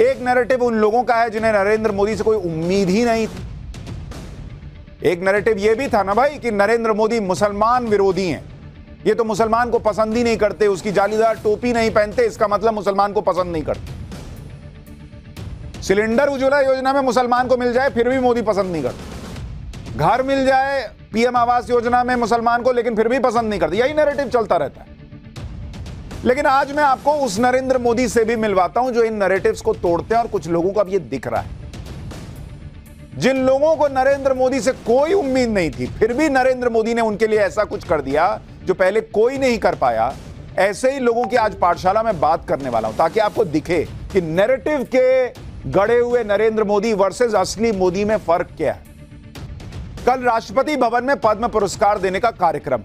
एक नैरेटिव उन लोगों का है जिन्हें नरेंद्र मोदी से कोई उम्मीद ही नहीं थी। एक नैरेटिव यह भी था ना भाई कि नरेंद्र मोदी मुसलमान विरोधी हैं, ये तो मुसलमान को पसंद ही नहीं करते, उसकी जालीदार टोपी नहीं पहनते, इसका मतलब मुसलमान को पसंद नहीं करते। सिलेंडर उज्ज्वला योजना में मुसलमान को मिल जाए फिर भी मोदी पसंद नहीं करते, घर मिल जाए पीएम आवास योजना में मुसलमान को लेकिन फिर भी पसंद नहीं करते। यही नैरेटिव चलता रहता है। लेकिन आज मैं आपको उस नरेंद्र मोदी से भी मिलवाता हूं जो इन नैरेटिव्स को तोड़ते हैं, और कुछ लोगों को अब ये दिख रहा है। जिन लोगों को नरेंद्र मोदी से कोई उम्मीद नहीं थी फिर भी नरेंद्र मोदी ने उनके लिए ऐसा कुछ कर दिया जो पहले कोई नहीं कर पाया, ऐसे ही लोगों की आज पाठशाला में बात करने वाला हूं ताकि आपको दिखे कि नैरेटिव के गड़े हुए नरेंद्र मोदी वर्सेस असली मोदी में फर्क क्या है। कल राष्ट्रपति भवन में पद्म पुरस्कार देने का कार्यक्रम,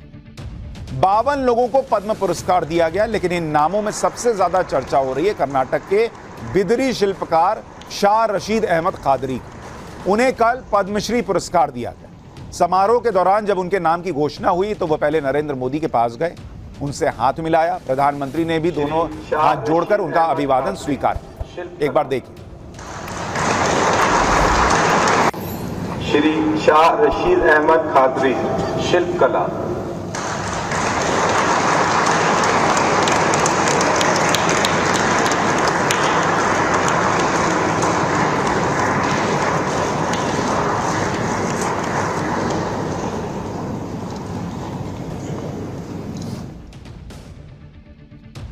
52 लोगों को पद्म पुरस्कार दिया गया, लेकिन इन नामों में सबसे ज्यादा चर्चा हो रही है कर्नाटक के बिदरी शिल्पकार शाह रशीद अहमद कादरी। उन्हें कल पद्मश्री पुरस्कार दिया गया। समारोह के दौरान जब उनके नाम की घोषणा हुई तो वो पहले नरेंद्र मोदी के पास गए, उनसे हाथ मिलाया। प्रधानमंत्री ने भी दोनों हाथ जोड़कर उनका अभिवादन स्वीकार किया। एक बार देखिए। श्री शाह रशीद अहमद कादरी, शिल्पकला।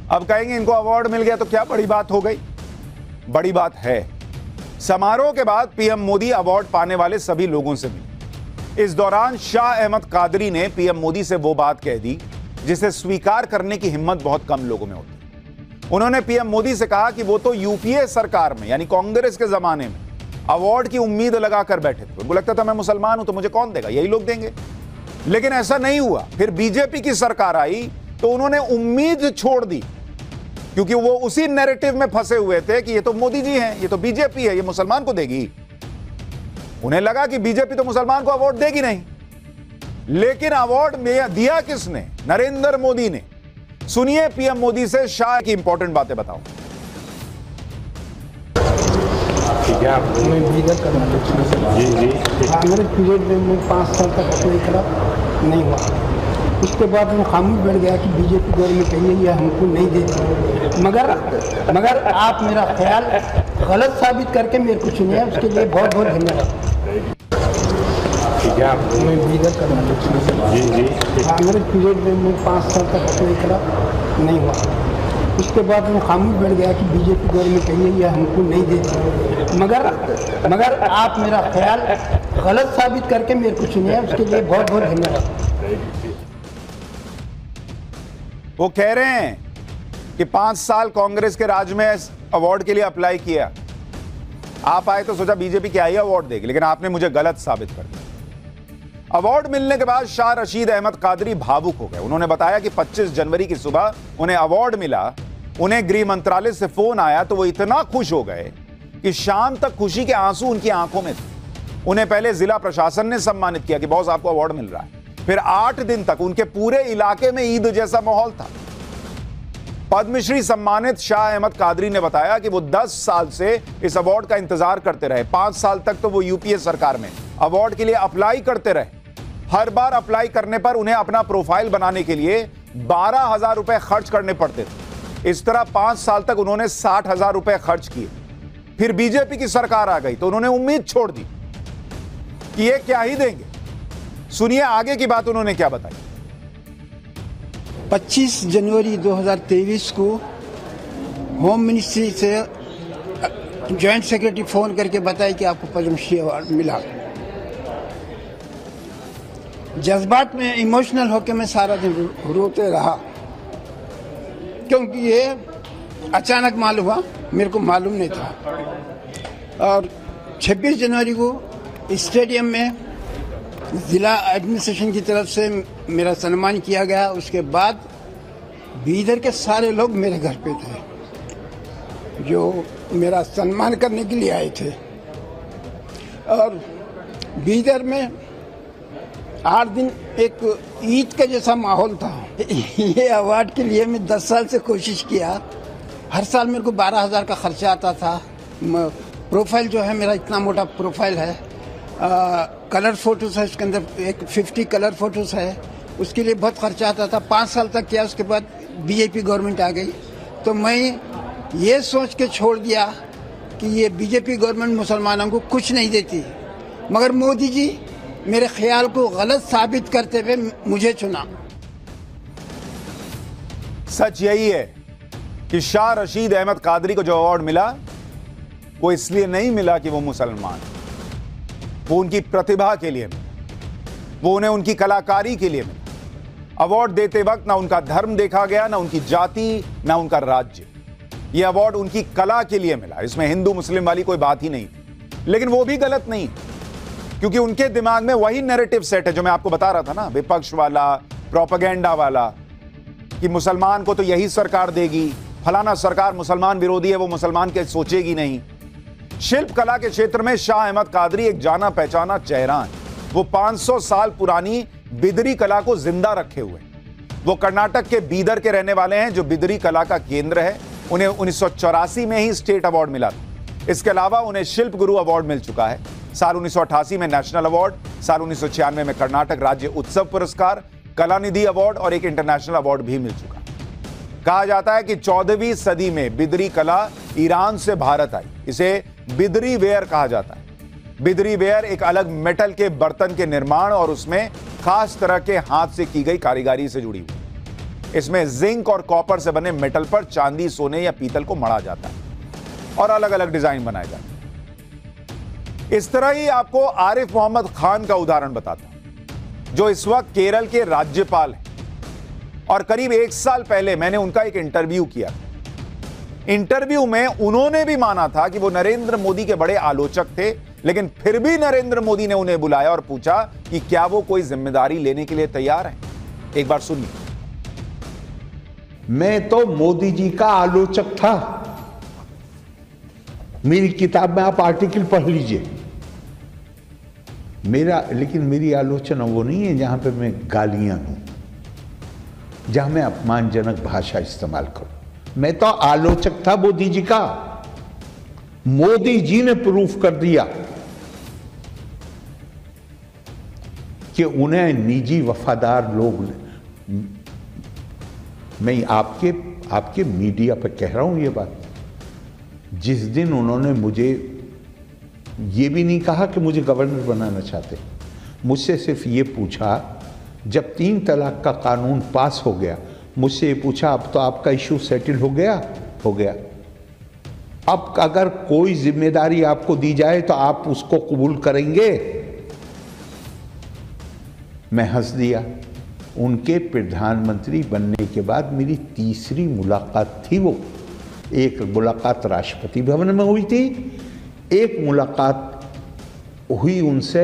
अब कहेंगे इनको अवार्ड मिल गया तो क्या बड़ी बात हो गई? बड़ी बात है। समारोह के बाद पीएम मोदी अवार्ड पाने वाले सभी लोगों से मिले। इस दौरान शाह अहमद कादरी ने पीएम मोदी से वो बात कह दी जिसे स्वीकार करने की हिम्मत बहुत कम लोगों में होती है। उन्होंने पीएम मोदी से कहा कि वो तो यूपीए सरकार में यानी कांग्रेस के जमाने में अवार्ड की उम्मीद लगाकर बैठे थे। उनको लगता था मैं मुसलमान हूं तो मुझे कौन देगा, यही लोग देंगे। लेकिन ऐसा नहीं हुआ। फिर बीजेपी की सरकार आई तो उन्होंने उम्मीद छोड़ दी, क्योंकि वो उसी नैरेटिव में फंसे हुए थे कि ये तो मोदी जी हैं, ये तो बीजेपी है, ये मुसलमान को देगी। उन्हें लगा कि बीजेपी तो मुसलमान को अवार्ड देगी नहीं। लेकिन अवार्ड दिया किसने? नरेंद्र मोदी ने। सुनिए पीएम मोदी से शाह की इंपॉर्टेंट बातें बताओ। ठीक है, मैं बीदर कर्नाटक जी कांग्रेस पीरियड में 5 साल तक अप्लाई करा, नहीं हुआ। उसके बाद वो खामोश बैठ गया कि बीजेपी गवर्नमेंट है ये हमको नहीं देती। मगर आप मेरा ख्याल गलत साबित करके मेरे को चुने, उसके लिए बहुत बहुत धन्यवाद। ठीक है, मैं बीदर कर्नाटक जी कांग्रेस पीरियड में 5 साल तक अप्लाई करा, नहीं हुआ। उसके बाद वो खामोश बैठ गया कि बीजेपी गवर्नमेंट है ये हमको नहीं देती। मगर आप मेरा ख्याल गलत साबित करके मेरे को चुने, उसके लिए बहुत बहुत धन्यवाद। वो कह रहे हैं कि 5 साल कांग्रेस के राज में अवार्ड के लिए अप्लाई किया, आप आए तो सोचा बीजेपी क्या ही अवार्ड देगी, लेकिन आपने मुझे गलत साबित कर दिया। अवार्ड मिलने के बाद शाह रशीद अहमद कादरी भावुक हो गए। उन्होंने बताया कि 25 जनवरी की सुबह उन्हें अवार्ड मिला। उन्हें गृह मंत्रालय से फोन आया तो वो इतना खुश हो गए कि शाम तक खुशी के आंसू उनकी आंखों में थे। उन्हें पहले जिला प्रशासन ने सम्मानित किया कि बॉस आपको अवार्ड मिल रहा है। फिर 8 दिन तक उनके पूरे इलाके में ईद जैसा माहौल था। पद्मश्री सम्मानित शाह अहमद कादरी ने बताया कि वो 10 साल से इस अवार्ड का इंतजार करते रहे। 5 साल तक तो वो यूपीए सरकार में अवार्ड के लिए अप्लाई करते रहे। हर बार अप्लाई करने पर उन्हें अपना प्रोफाइल बनाने के लिए 12,000 रुपए खर्च करने पड़ते थे। इस तरह 5 साल तक उन्होंने 60,000 रुपए खर्च किए। फिर बीजेपी की सरकार आ गई तो उन्होंने उम्मीद छोड़ दी कि ये क्या ही देंगे। सुनिए आगे की बात उन्होंने क्या बताई। 25 जनवरी 2023 को होम मिनिस्ट्री से जॉइंट सेक्रेटरी फोन करके बताया कि आपको पद्मश्री अवार्ड मिला। जज्बात में इमोशनल होकर मैं सारा दिन रोते रहा, क्योंकि ये अचानक मालूम हुआ, मेरे को मालूम नहीं था। और 26 जनवरी को स्टेडियम में जिला एडमिनिस्ट्रेशन की तरफ से मेरा सम्मान किया गया। उसके बाद बीदर के सारे लोग मेरे घर पे थे जो मेरा सम्मान करने के लिए आए थे। और बीदर में 8 दिन एक ईद का जैसा माहौल था। ये अवार्ड के लिए मैं 10 साल से कोशिश किया। हर साल मेरे को 12,000 का खर्चा आता था। प्रोफाइल जो है मेरा इतना मोटा प्रोफाइल है, कलर फोटोज है उसके अंदर, एक 50 कलर फोटोज है, उसके लिए बहुत खर्चा आता था। 5 साल तक किया, उसके बाद बीजेपी गवर्नमेंट आ गई तो मैं ये सोच के छोड़ दिया कि ये बीजेपी गवर्नमेंट मुसलमानों को कुछ नहीं देती, मगर मोदी जी मेरे ख्याल को गलत साबित करते हुए मुझे चुना। सच यही है कि शाह रशीद अहमद कादरी को जो अवार्ड मिला वो इसलिए नहीं मिला कि वो मुसलमान, वो उनकी प्रतिभा के लिए मिला, वो उन्हें उनकी कलाकारी के लिए मिला। अवार्ड देते वक्त ना उनका धर्म देखा गया, ना उनकी जाति, ना उनका राज्य। यह अवार्ड उनकी कला के लिए मिला। इसमें हिंदू मुस्लिम वाली कोई बात ही नहीं थी, लेकिन वो भी गलत नहीं, क्योंकि उनके दिमाग में वही नैरेटिव सेट है जो मैं आपको बता रहा था ना, विपक्ष वाला, प्रोपेगेंडा वाला, कि मुसलमान को तो यही सरकार देगी, फलाना सरकार मुसलमान विरोधी है, वो मुसलमान के सोचेगी नहीं। शिल्प कला के क्षेत्र में शाह अहमद कादरी एक जाना पहचाना चेहरा है। वो 500 साल पुरानी बिदरी कला को जिंदा रखे हुए। वो कर्नाटक के बीदर के रहने वाले हैं, जो बिदरी कला का केंद्र है। उन्हें 1984 में ही स्टेट अवार्ड मिला था। इसके अलावा उन्हें शिल्प गुरु अवार्ड मिल चुका है। साल 1988 में नेशनल अवार्ड, साल 1996 में कर्नाटक राज्य उत्सव पुरस्कार, कलानिधि अवार्ड और एक इंटरनेशनल अवार्ड भी मिल चुका। कहा जाता है कि 14वीं सदी में बिदरी कला ईरान से भारत आई। इसे बिदरी वेयर कहा जाता है। बिदरी वेयर एक अलग मेटल के बर्तन के निर्माण और उसमें खास तरह के हाथ से की गई कारीगरी से जुड़ी हुई। इसमें जिंक और कॉपर से बने मेटल पर चांदी, सोने या पीतल को मढ़ा जाता है और अलग अलग डिजाइन बनाए जाते हैं। इस तरह ही आपको आरिफ मोहम्मद खान का उदाहरण बताता हूं, जो इस वक्त केरल के राज्यपाल हैं और करीब 1 साल पहले मैंने उनका एक इंटरव्यू किया। इंटरव्यू में उन्होंने भी माना था कि वो नरेंद्र मोदी के बड़े आलोचक थे, लेकिन फिर भी नरेंद्र मोदी ने उन्हें बुलाया और पूछा कि क्या वो कोई जिम्मेदारी लेने के लिए तैयार हैं। एक बार सुनिए। मैं तो मोदी जी का आलोचक था। मेरी किताब में आप आर्टिकल पढ़ लीजिए मेरा, लेकिन मेरी आलोचना वो नहीं है जहां पे मैं गालियां दूं, जहां मैं अपमानजनक भाषा इस्तेमाल करूं। मैं तो आलोचक था मोदी जी का। मोदी जी ने प्रूफ कर दिया कि उन्हें निजी वफादार लोग, मैं आपके मीडिया पर कह रहा हूं ये बात, जिस दिन उन्होंने मुझे ये भी नहीं कहा कि मुझे गवर्नर बनाना चाहते, मुझसे सिर्फ ये पूछा, जब 3 तलाक का कानून पास हो गया, मुझसे ये पूछा अब तो आपका इशू सेटल हो गया? हो गया। अब अगर कोई जिम्मेदारी आपको दी जाए तो आप उसको कबूल करेंगे? मैं हंस दिया। उनके प्रधानमंत्री बनने के बाद मेरी तीसरी मुलाकात थी वो। एक मुलाकात राष्ट्रपति भवन में हुई थी, एक मुलाकात हुई उनसे,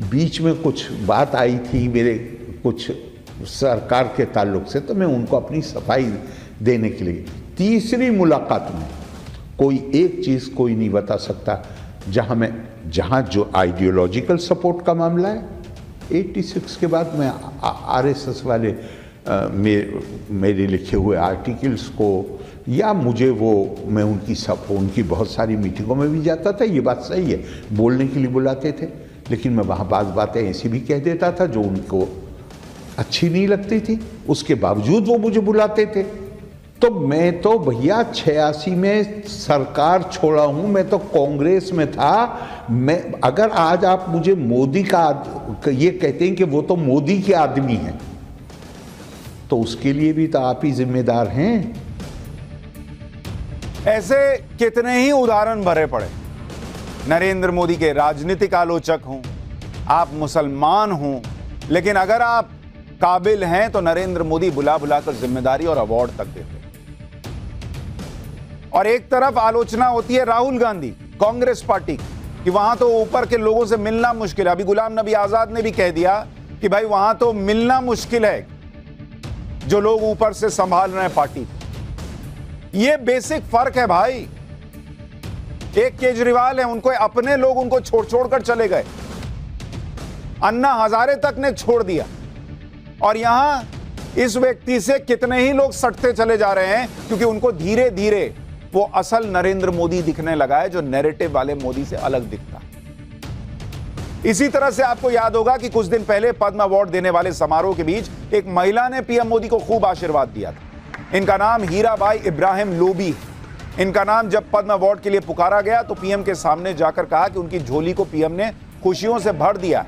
बीच में कुछ बात आई थी मेरे कुछ सरकार के ताल्लुक से, तो मैं उनको अपनी सफाई देने के लिए। तीसरी मुलाकात में कोई एक चीज़ कोई नहीं बता सकता जहां जो आइडियोलॉजिकल सपोर्ट का मामला है। 86 के बाद मैं आरएसएस वाले मेरे लिखे हुए आर्टिकल्स को, या मुझे मैं उनकी बहुत सारी मीटिंगों में भी जाता था। ये बात सही है, बोलने के लिए बुलाते थे, लेकिन मैं वहाँ बातें ऐसी भी कह देता था जो उनको अच्छी नहीं लगती थी, उसके बावजूद वो मुझे बुलाते थे। तो मैं तो भैया 86 में सरकार छोड़ा हूँ, मैं तो कांग्रेस में था। मैं अगर आज आप मुझे मोदी का ये कहते हैं कि वो तो मोदी के आदमी हैं, तो उसके लिए भी तो आप ही जिम्मेदार हैं। ऐसे कितने ही उदाहरण भरे पड़े। नरेंद्र मोदी के राजनीतिक आलोचक हों, आप मुसलमान हों, लेकिन अगर आप काबिल हैं तो नरेंद्र मोदी बुला बुलाकर जिम्मेदारी और अवार्ड तक देते। और एक तरफ आलोचना होती है राहुल गांधी कांग्रेस पार्टी कि वहां तो ऊपर के लोगों से मिलना मुश्किल है। अभी गुलाम नबी आजाद ने भी कह दिया कि भाई वहां तो मिलना मुश्किल है, जो लोग ऊपर से संभाल रहे हैं पार्टी। ये बेसिक फर्क है भाई। एक केजरीवाल है, उनको अपने लोग उनको छोड़ कर चले गए, अन्ना हजारे तक ने छोड़ दिया, और यहां इस व्यक्ति से कितने ही लोग सटते चले जा रहे हैं, क्योंकि उनको धीरे धीरे वो असल नरेंद्र मोदी दिखने लगा है, जो नैरेटिव वाले मोदी से अलग दिखता है। इसी तरह से आपको याद होगा कि कुछ दिन पहले पद्म अवार्ड देने वाले समारोह के बीच एक महिला ने पीएम मोदी को खूब आशीर्वाद दिया था। इनका नाम हीराबाई इब्राहिम लोबी। इनका नाम जब पद्म अवार्ड के लिए पुकारा गया तो पीएम के सामने जाकर कहा कि उनकी झोली को पीएम ने खुशियों से भर दिया।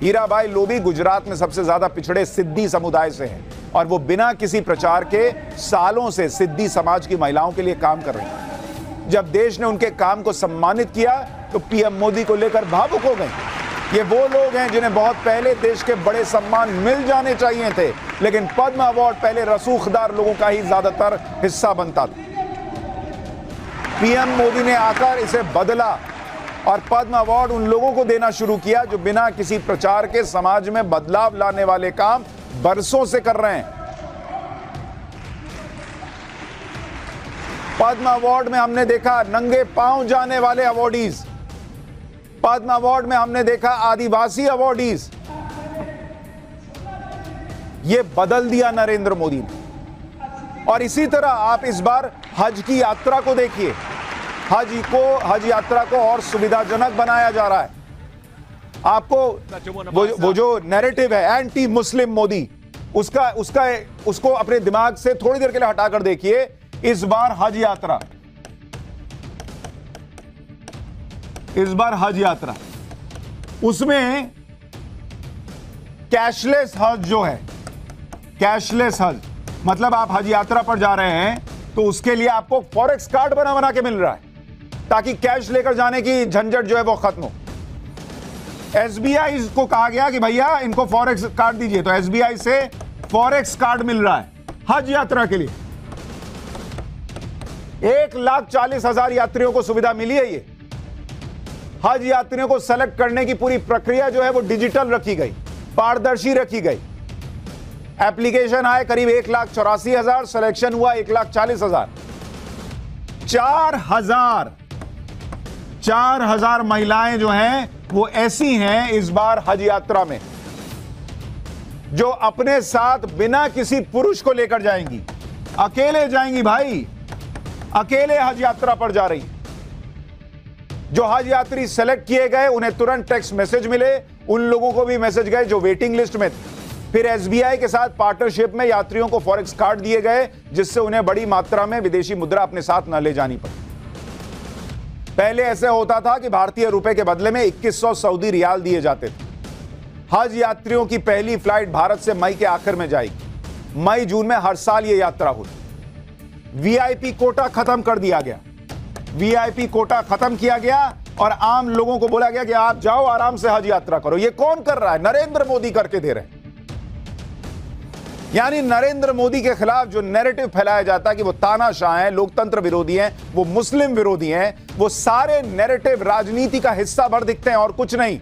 हीराबाई लोबी गुजरात में सबसे ज्यादा पिछड़े सिद्दी समुदाय से हैं और वो बिना किसी प्रचार के सालों से सिद्दी समाज की महिलाओं के लिए काम कर रही हैं। जब देश ने उनके काम को सम्मानित किया तो पीएम मोदी को लेकर भावुक हो गए। ये वो लोग हैं जिन्हें बहुत पहले देश के बड़े सम्मान मिल जाने चाहिए थे, लेकिन पद्म अवार्ड पहले रसूखदार लोगों का ही ज्यादातर हिस्सा बनता था। पीएम मोदी ने आकर इसे बदला और पद्म अवार्ड उन लोगों को देना शुरू किया जो बिना किसी प्रचार के समाज में बदलाव लाने वाले काम बरसों से कर रहे हैं। पद्म अवार्ड में हमने देखा नंगे पांव जाने वाले अवार्डीज, पद्म अवार्ड में हमने देखा आदिवासी अवार्डीज। ये बदल दिया नरेंद्र मोदी ने। और इसी तरह आप इस बार हज की यात्रा को देखिए। हज यात्रा को और सुविधाजनक बनाया जा रहा है। आपको वो जो नैरेटिव है एंटी मुस्लिम मोदी, उसको अपने दिमाग से थोड़ी देर के लिए हटाकर देखिए। इस बार हज यात्रा उसमें कैशलेस हज जो है, कैशलेस हज मतलब आप हज यात्रा पर जा रहे हैं तो उसके लिए आपको फॉरेक्स कार्ड बना के मिल रहा है ताकि कैश लेकर जाने की झंझट जो है वो खत्म हो। एसबीआई को कहा गया कि भैया इनको फॉरेक्स कार्ड दीजिए, तो एसबीआई से फॉरेक्स कार्ड मिल रहा है हज यात्रा के लिए। 1,40,000 यात्रियों को सुविधा मिली है। ये हज यात्रियों को सेलेक्ट करने की पूरी प्रक्रिया जो है वो डिजिटल रखी गई, पारदर्शी रखी गई। एप्लीकेशन आए करीब 1,84,000, सिलेक्शन हुआ 1,40,000। 4,000 महिलाएं जो हैं वो ऐसी हैं इस बार हज यात्रा में जो अपने साथ बिना किसी पुरुष को लेकर जाएंगी, अकेले जाएंगी भाई, अकेले हज यात्रा पर जा रही। जो हज यात्री सेलेक्ट किए गए उन्हें तुरंत टेक्स्ट मैसेज मिले, उन लोगों को भी मैसेज गए जो वेटिंग लिस्ट में थे। फिर एसबीआई के साथ पार्टनरशिप में यात्रियों को फॉरेक्स कार्ड दिए गए जिससे उन्हें बड़ी मात्रा में विदेशी मुद्रा अपने साथ न ले जानी पड़ी। पहले ऐसे होता था कि भारतीय रुपए के बदले में 2100 सऊदी रियाल दिए जाते थे। हज यात्रियों की पहली फ्लाइट भारत से मई के आखिर में जाएगी। मई जून में हर साल यह यात्रा होती। वीआईपी कोटा खत्म कर दिया गया, वीआईपी कोटा खत्म किया गया और आम लोगों को बोला गया कि आप जाओ आराम से हज यात्रा करो। ये कौन कर रहा है? नरेंद्र मोदी करके दे रहे हैं। यानी नरेंद्र मोदी के खिलाफ जो नैरेटिव फैलाया जाता है कि वो तानाशाह हैं, लोकतंत्र विरोधी हैं, वो मुस्लिम विरोधी हैं, वो सारे नैरेटिव राजनीति का हिस्सा भर दिखते हैं और कुछ नहीं।